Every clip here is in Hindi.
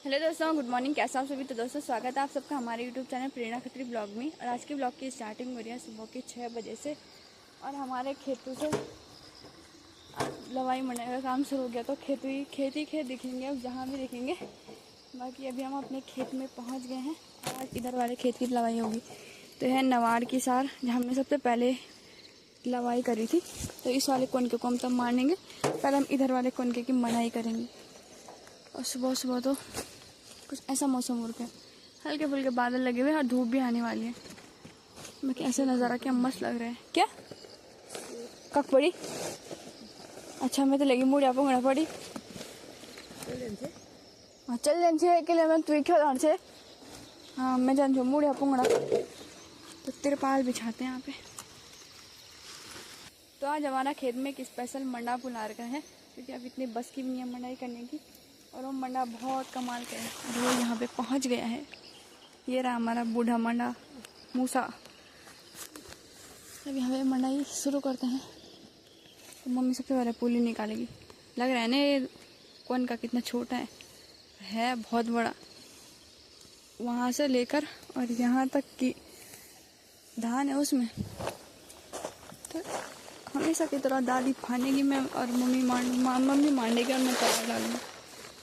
हेलो दोस्तों, गुड मॉर्निंग। कैसा आप सभी। तो दोस्तों स्वागत है आप सबका हमारे यूट्यूब चैनल प्रेरणा खत्री ब्लॉग में। और आज के ब्लॉग की स्टार्टिंग हो रही है सुबह के 6 बजे से। और हमारे खेतों से लवाई मरने का काम शुरू हो गया। तो खेत दिखेंगे अब जहाँ भी दिखेंगे। बाकी अभी हम अपने खेत में पहुँच गए हैं। आज इधर वाले खेत की लवाई होगी। तो यह नवाड़ की सार जहाँ हमने सबसे पहले लवाई करी थी। तो इस वाले कोनके को हम तब मारेंगे। पहले हम इधर वाले कोनके की मनाई करेंगे। और सुबह सुबह तो कुछ ऐसा मौसम हो रखा है, हल्के फुल्के बादल लगे हुए और धूप भी आने वाली है। बाकी ऐसा नज़ारा क्या मस्त लग रहा है। क्या कक पड़ी? अच्छा, मैं तो लगी मुड़िया पंगड़ा पड़ी। हाँ चल जान छे के लिए मैं तू क्यों जान छे। हाँ मैं जान छू मुड़िया पंगड़ा। तो तिरपाल बिछाते हैं यहाँ पे। तो आज हमारा खेत में एक स्पेशल मंडा पुलार का है, क्योंकि अब इतनी बस की भी नहीं है मंडाई करने की। और वो मंडा बहुत कमाल का है। वो यहाँ पे पहुँच गया है। ये रहा हमारा बूढ़ा मंडा मूसा। अब यहाँ पे मंडाई शुरू करते हैं। तो मम्मी सबसे पहले पुली निकालेगी। लग रहा है ना ये कौन का कितना छोटा है बहुत बड़ा। वहाँ से लेकर और यहाँ तक की धान है उसमें। तो हमेशा की तरह दादी फानेगी मैं और मम्मी मांडेगी और मैं पराल डालूंगी।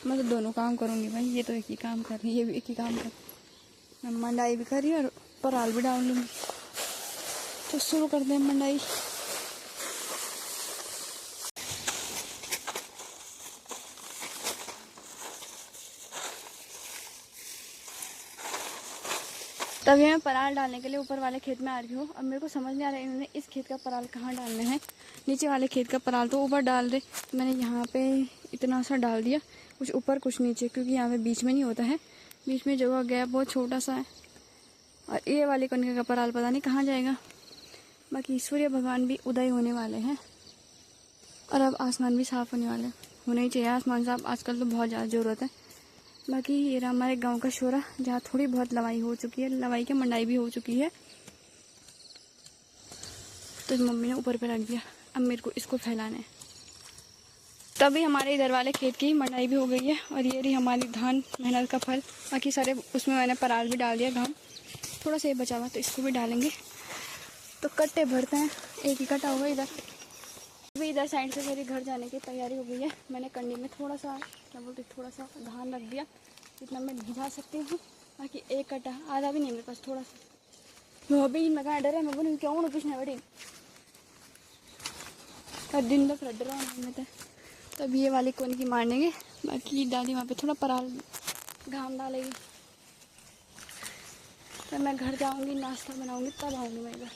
मैं तो दोनों काम करूँगी भाई। ये तो एक ही काम कर रही है, ये भी एक ही काम कर। मैं मंडाई भी कर रही और पराल भी डाल लूँगी। तो शुरू करते हैं मंडाई। तभी मैं पराल डालने के लिए ऊपर वाले खेत में आ रही हूँ। अब मेरे को समझ नहीं आ रहा है इन्होंने इस खेत का पराल कहाँ डालना है। नीचे वाले खेत का पराल तो ऊपर डाल दे। मैंने यहाँ पे इतना सा डाल दिया, कुछ ऊपर कुछ नीचे, क्योंकि यहाँ पे बीच में नहीं होता है। बीच में जगह गैप बहुत छोटा सा है। और ये वाले कनके का पराल पता नहीं कहाँ जाएगा। बाकी सूर्य भगवान भी उदय होने वाले हैं और अब आसमान भी साफ़ होने वाले हैं। होना ही चाहिए आसमान साफ, आजकल तो बहुत ज़्यादा ज़रूरत है। बाकी ये रहा हमारे गांव का शोरा, जहाँ थोड़ी बहुत लवाई हो चुकी है। लवाई की मंडाई भी हो चुकी है। तो मम्मी ने ऊपर पे रख दिया। अब मेरे को इसको फैलाना है। तभी हमारे इधर वाले खेत की मंडाई भी हो गई है। और ये रही हमारी धान मेहनत का फल। बाकी सारे उसमें मैंने पराल भी डाल दिया। घाम थोड़ा सा ही बचा हुआ तो इसको भी डालेंगे। तो कट्टे भरते हैं। एक ही कट्टा होगा इधर। अभी इधर साइड से मेरी घर जाने की तैयारी हो गई है। मैंने कंडी में थोड़ा सा धान रख दिया, इतना मैं भिजा सकती हूँ। बाकी एक कट्टा, आधा भी नहीं मेरे पास, थोड़ा सा। वो भी मैं कहाँ डर है, मैं बोलूँ क्यों ना कुछ नहीं बड़ी दिन तक रट रहा हूँ मैं। तो अब ये वाली कोन की मारनेंगे। बाकी दादी वहाँ पे थोड़ा पराल घाम डालेगी। तो मैं घर जाऊँगी, नाश्ता बनाऊँगी, तब आऊँगी मैं इधर।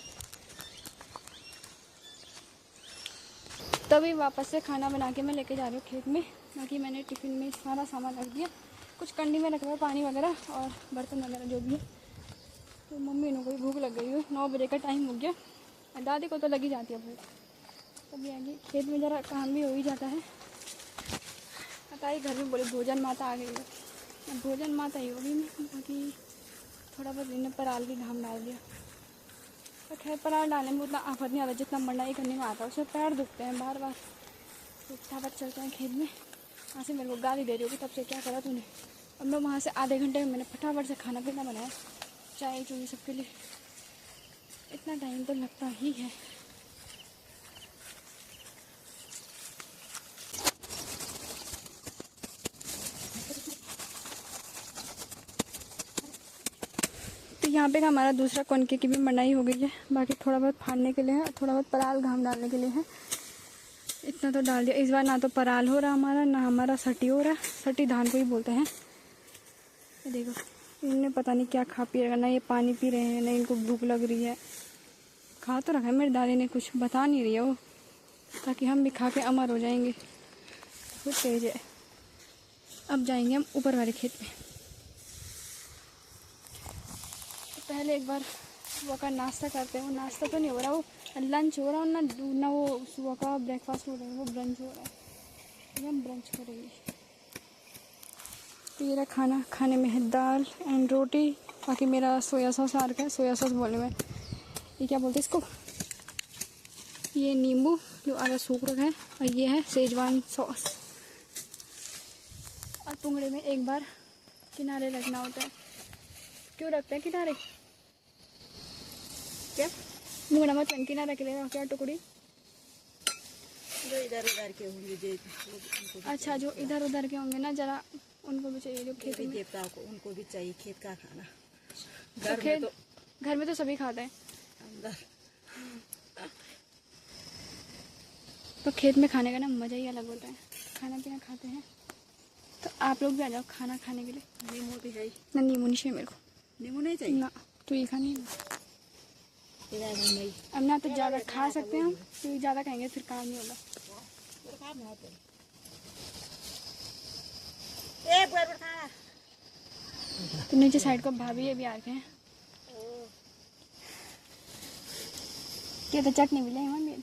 तभी वापस से खाना बना के मैं लेके जा रही हूँ खेत में। बाकी मैंने टिफ़िन में सारा सामान रख दिया। कुछ कंडी में रखा है, पानी वगैरह और बर्तन वगैरह जो भी है। तो मम्मी को भी भूख लग गई है। 9 बजे का टाइम हो गया और दादी को तो लगी जाती है भूख। तभी आगे खेत में ज़रा काम भी हो ही जाता है। पता ही घर में बोले भोजन माता आ गई है। भोजन माता ही होगी मैं। बाकी थोड़ा बहुत इन्हें पराल भी घाम डाल दिया। तो खैर पराल डालने में उतना आफत नहीं आता जितना मंडाई करने में आता है। उसमें पैर दुखते हैं बार बार। तो फटाफट चलते हैं खेत में। वहाँ से मेरे को गाली दे रही होगी तब से क्या करा तूने। अब मैं वहाँ से आधे घंटे में मैंने फटाफट से खाना पीना बनाया, चाय चूई सबके लिए। इतना टाइम तो लगता ही है। तो यहाँ पे हमारा दूसरा कोनके की भी मंडाई हो गई है। बाकी थोड़ा बहुत फाड़ने के लिए है, थोड़ा बहुत पराल घाम डालने के लिए है। इतना तो डाल दिया। इस बार ना तो पराल हो रहा हमारा, ना हमारा सटी हो रहा। सटी धान को ही बोलते हैं। ये देखो, इन्हें पता नहीं क्या खा पी रहा, ना ये पानी पी रहे हैं, ना इनको भूख लग रही है। खा तो रखा है मेरी दादी ने, कुछ बता नहीं रही है वो, ताकि हम भी खा के अमर हो जाएंगे। बहुत तेज है। अब जाएंगे हम ऊपर वाले खेत में। तो पहले एक बार सुबह का नाश्ता करते हैं। वो नाश्ता तो नहीं हो रहा, वो लंच हो रहा है। ना वो सुबह का ब्रेकफास्ट हो रहा है, वो ब्रंच हो रहा है। हम ब्रंच करेंगे। तो ये खाना खाने में है दाल एंड रोटी। बाकी मेरा सोया सॉस आ रखा है। सोया सॉस बोलने में ये क्या बोलते हैं इसको, ये नींबू जो आधा सूख रखा है। और ये है शेजवान सॉस। और पुंगड़े में एक बार किनारे रखना होता है। क्यों रखते हैं किनारे? क्या मुंगना मत किनारे के लिए क्या टुकड़ी? जो इधर उधर के होंगे अच्छा, जो इधर उधर के होंगे ना, जरा उनको भी चाहिए, जो खेती में देवता को उनको भी चाहिए खेत का खाना। घर में तो सभी खाते हैं, अंदर तो खेत में खाने का ना मज़ा ही अलग होता है। खाना पीना खाते हैं, तो आप लोग भी आ जाओ खाना खाने के लिए। नींबू भी है ना? नींबू नहीं चाहिए मेरे को। नींबू नहीं चाहिए ना, तो ये खानी है। अब ना तो ज़्यादा खा सकते हैं हम, क्योंकि ज़्यादा खाएंगे फिर काम नहीं होगा। तो नीचे साइड को भाभी ये भी आ गए हैं। क्या तो चटनी मिले हैं मम्मी।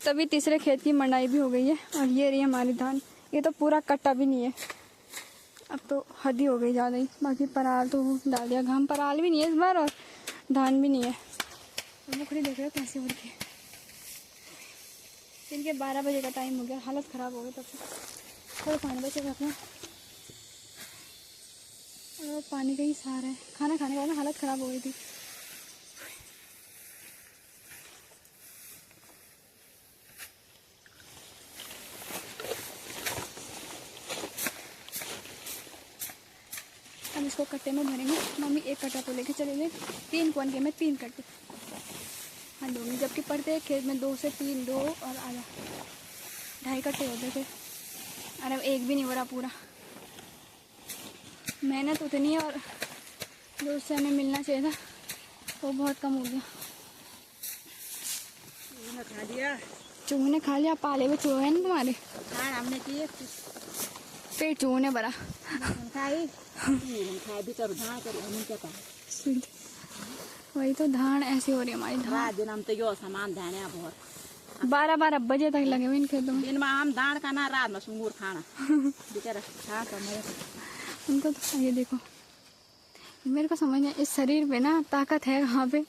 तभी तीसरे खेत की मंडाई भी हो गई है और ये रही हमारी धान। ये तो पूरा कट्टा भी नहीं है, अब तो हद ही हो गई ज़्यादा ही। बाकी पराल तो डाल दिया, घाम पराल भी नहीं है इस बार और धान भी नहीं है। मुखड़ी देख रहे हो कैसे हो रही है। दिन के 12 बजे का टाइम हो गया, हालत ख़राब हो गई तब से। थोड़ा पानी बचे रखना और पानी का ही सहारा है। खाना खाने के बाद हालत ख़राब हो गई थी। हम इसको कट्टे में भरेंगे। मम्मी एक कट्टा तो लेके चले गए, 3 क्वांटे में 3 कट्टे हाँ दूँगी, जबकि पड़ते खेत में 2 से 3, 2 और आधा 2.5 कट्टे होते थे। अरे एक भी नहीं हो रहा पूरा। मेहनत उतनी है और जो उससे हमें मिलना चाहिए था वो बहुत कम हो गया। खा लिया, चूहे ने खा लिया। पाले हुए चूहे हैं ना तुम्हारे? हाँ हमने किए पेट चूहे ने भरा। खाई भी करो धान करो हम क्या करें। वही तो धान ऐसी हो रही है हमारी। धान दिन हम तो यो सामान धाने बहुत 12 बजे तक लगे हुए इन खेतों में। दिन में हम धान खाना, रात में सुंगूर खाना बेचारा खा कर उनको तो ये देखो, मेरे को समझ नहीं, इस शरीर पे ना ताकत है कहाँ पे।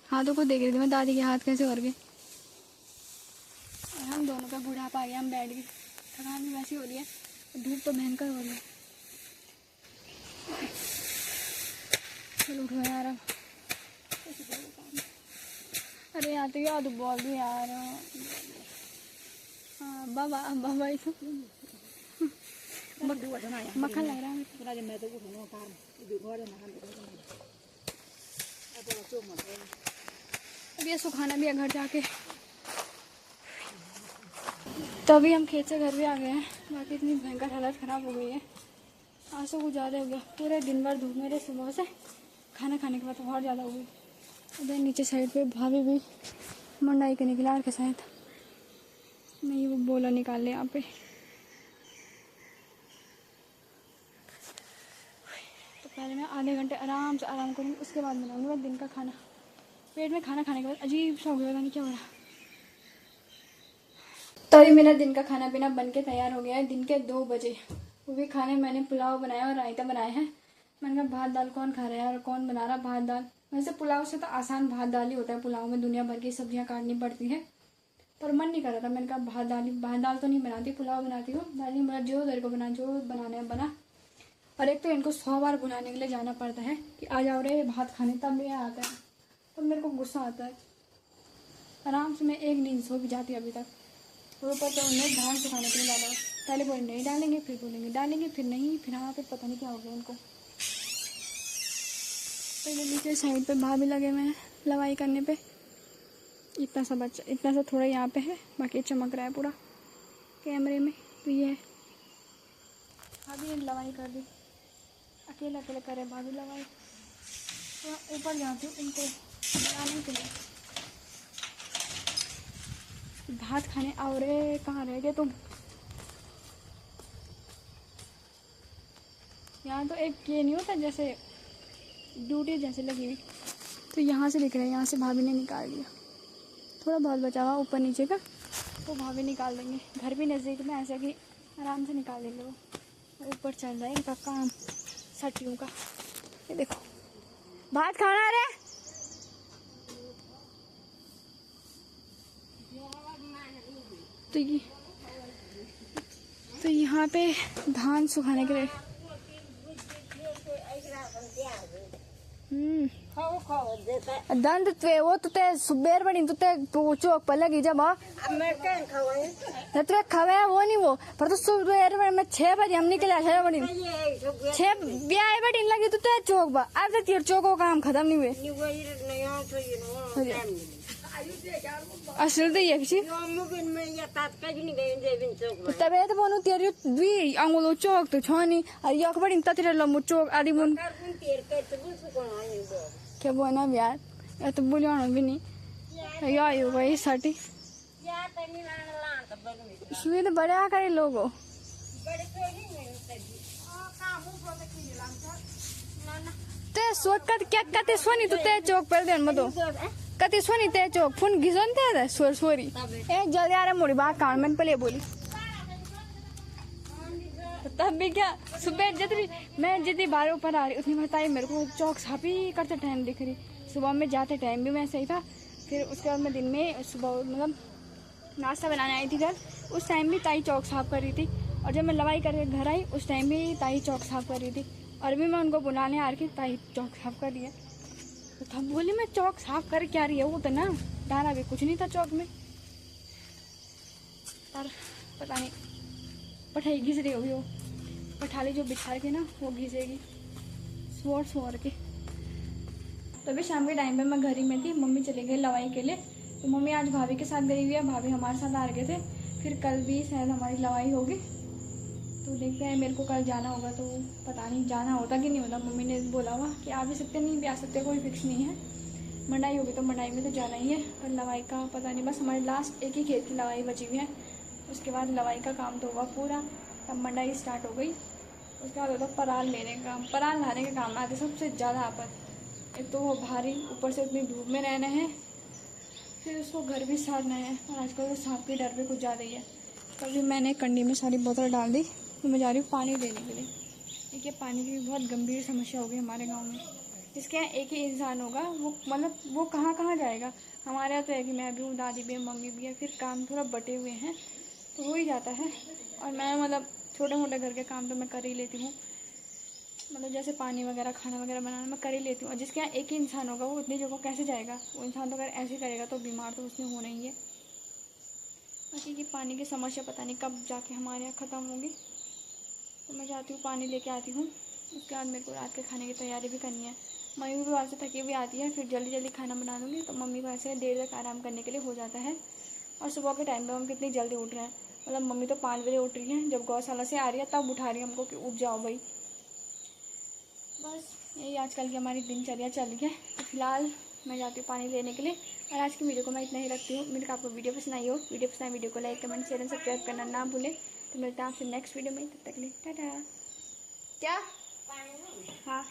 हाथों को देख रही थी मैं, दादी के हाथ कैसे और गए। हम दोनों का बुढ़ापा आ गया, हम बैठ गए। थकान भी वैसी हो रही है, धूप तो भयंकर हो रही है। चलो उठो यार अब। अरे यार तो याद बोल दो यार। हाँ बाबा बाबा ही तो मक्खन लग रहा है। अब ये सुखाना भी है घर जाके। तो अभी हम खेत से घर भी आ गए हैं। बाकी इतनी भयंकर हालत ख़राब हो गई है, आंसू कुछ ज़्यादा हो गया। पूरे दिन भर धूप मेरे सुबह से, खाना खाने के बाद तो और ज़्यादा हो गई। उधर नीचे साइड पे भाभी भी मंडाई के निकला के शायद नहीं, वो बोला निकाल ले यहाँ पे। तो पहले मैं आधे घंटे आराम से आराम करूँगी, उसके बाद बनाऊँगी मैं दिन का खाना। पेट में खाना खाने के बाद अजीब सा हो गया, पता नहीं क्या हो रहा। तो अभी मेरा दिन का खाना पीना बन के तैयार हो गया है। दिन के 2 बजे वो भी खाने मैंने पुलाव बनाया और रायता बनाया है। मैंने कहा भात दाल कौन खा रहा है और कौन बना रहा भात दाल। वैसे पुलाव से तो आसान भात दाल ही होता है, पुलाव में दुनिया भर की सब्जियां काटनी पड़ती है, पर मन नहीं कर रहा था। मैंने कहा भात दाल तो नहीं बनाती, पुलाव बनाती हूँ। दादी मेरा जो देर को बना, जो बनाने में बना। और एक तो इनको 100 बार बुलाने के लिए जाना पड़ता है कि आ जाओ रे भात खाने, तब ये आता है। तो मेरे को गुस्सा आता है। आराम से मैं एक नींद सो भी जाती अभी तक। ऊपर तो उन्हें धान सुखाने के लिए डाला, पहले बोले नहीं डालेंगे, फिर बोलेंगे डालेंगे, फिर नहीं, फिर हाँ, फिर पता नहीं क्या हो गया उनको। पहले नीचे साइड पे भाभी लगे हुए हैं लवाई करने पे। इतना सा बच्चा, इतना सा थोड़ा यहाँ पे है, बाकी चमक रहा है पूरा कैमरे में। तो ये है भाभी ने लवाई कर दी, अकेले अकेले करे भाभी लवाई। तो ऊपर जाती हूँ इनको बनाने के लिए। भात खाने आओ रे, कहाँ रह गए तुम? यहाँ तो एक ये नहीं होता जैसे ड्यूटी जैसे लगी हुई, तो यहाँ से दिख रहा है, यहाँ से भाभी ने निकाल दिया। थोड़ा बहुत बचा हुआ ऊपर नीचे का, तो भाभी निकाल देंगे। घर भी नज़दीक में, ऐसा कि आराम से निकाल देंगे वो। ऊपर चल रहा है इनका काम सटियों का। ये देखो भात खाना रे, तो यहाँ पे धान सुखाने के लिए दंड त्वे वो तो ते सुबेर बड़ी तो ते चौक पर लगी जब तो खवे वो नहीं वो पर तो सुबेर में 6 बजे हम निकले 6 बड़ी 6 ब्याह बड़ी लगी तो ते चौक पर अब तक तेरे चौक का काम खत्म नहीं हुए असल तो ये किसी तबे तो बोलूं तेरी द्वी अंगुलो चौक तो छोनी और यक बड़ी ततेरे लम्बो चौक आदि बोल क्या बोलना यार या तो बुलाना भी नहीं या यो भाई साठी इसमें तो बड़े आ करे लोगो ते सोकत क्या कते सोनी तो ते चौक पर देन मतो कते सोनी ते चौक फोन घिसन ते सोरी ए जल्दी आ रहा मोड़ी बात कान में पहले बोली तब भी क्या सुबह जितनी मैं जितनी बार ऊपर आ रही उतनी बताई मेरे को चौक साफ ही करते टाइम दिख रही सुबह में जाते टाइम भी मैं सही था फिर उसके बाद मैं दिन में सुबह मतलब नाश्ता बनाने आई थी घर उस टाइम भी ताई चौक साफ कर रही थी और जब मैं लवाई करके घर आई उस टाइम भी ताई चौक साफ कर रही थी और भी मैं उनको बुलाने आ रही थी ताई चौक साफ कर रही है तो तब बोली मैं चौक साफ कर क्या रही है वो तो ना डाला भी कुछ नहीं था चौक में पर पता नहीं पठाई घिस रही होगी वो पठाली जो बिछा के ना वो घिसेगी सोर के। तभी शाम के टाइम पे मैं घर ही में थी मम्मी चली गई लवाई के लिए तो मम्मी आज भाभी के साथ गई हुई है भाभी हमारे साथ आ गए थे फिर कल भी शायद हमारी लवाई होगी तो देखते हैं मेरे को कल जाना होगा तो पता नहीं जाना होता कि नहीं होता मम्मी ने बोला हुआ कि आ भी सकते नहीं भी आ सकते कोई फिक्स नहीं है मंडाई होगी तो मंडाई में तो जाना ही है पर लवाई का पता नहीं बस हमारे लास्ट एक ही खेत की लवाई बची हुई है उसके बाद लवाई का काम तो हुआ पूरा तब मंडाई स्टार्ट हो गई उसके बाद होता पराल लेने का काम पराल लाने का काम आते सबसे ज़्यादा आपत एक तो वो भारी ऊपर से उतनी धूप में रहना है फिर उसको घर भी सारना है और आजकल तो सांप के डर भी कुछ ज़्यादा ही है तभी मैंने कंडी में सारी बोतल डाल दी तो मैं जा रही हूँ पानी लेने के लिए देखिए पानी की बहुत गंभीर समस्या हो गई हमारे गाँव में इसके यहाँ एक ही इंसान होगा वो मतलब वो कहाँ कहाँ जाएगा हमारे यहाँ तो है कि मैं भी हूँ दादी भी है मम्मी भी है फिर काम थोड़ा बटे हुए हैं तो हो ही जाता है और मैं मतलब छोटे मोटे घर के काम तो मैं कर ही लेती हूँ मतलब जैसे पानी वगैरह खाना वगैरह बनाना मैं कर ही लेती हूँ और जिसके यहाँ एक ही इंसान होगा वो उतनी जगह कैसे जाएगा वो इंसान तो अगर ऐसे करेगा तो बीमार तो उसमें होना ही है बाकी की पानी की समस्या पता नहीं कब जाके हमारे यहाँ ख़त्म होगी तो मैं जाती हूँ पानी लेके आती हूँ उसके बाद मेरे को रात के खाने की तैयारी भी करनी है मम्मी भी वहाँ से थकी हुई आती है फिर जल्दी जल्दी खाना बना लूँगी तो मम्मी को ऐसे देर तक आराम करने के लिए हो जाता है और सुबह के टाइम पे हम कितनी जल्दी उठ रहे हैं मतलब मम्मी तो 5 बजे उठ रही है जब गौशाला से आ रही है तब उठा रही है हमको कि उठ जाओ भाई बस यही आजकल की हमारी दिनचर्या चल रही है तो फिलहाल मैं जाती हूँ पानी लेने के लिए और आज की वीडियो को मैं इतना ही रखती हूँ मेरे को आपको वीडियो पसंद आई हो वीडियो को like comment share and subscribe करना ना भूलें तो मिलते हैं आपसे नेक्स्ट वीडियो में तब तक के लिए टाटा क्या हाँ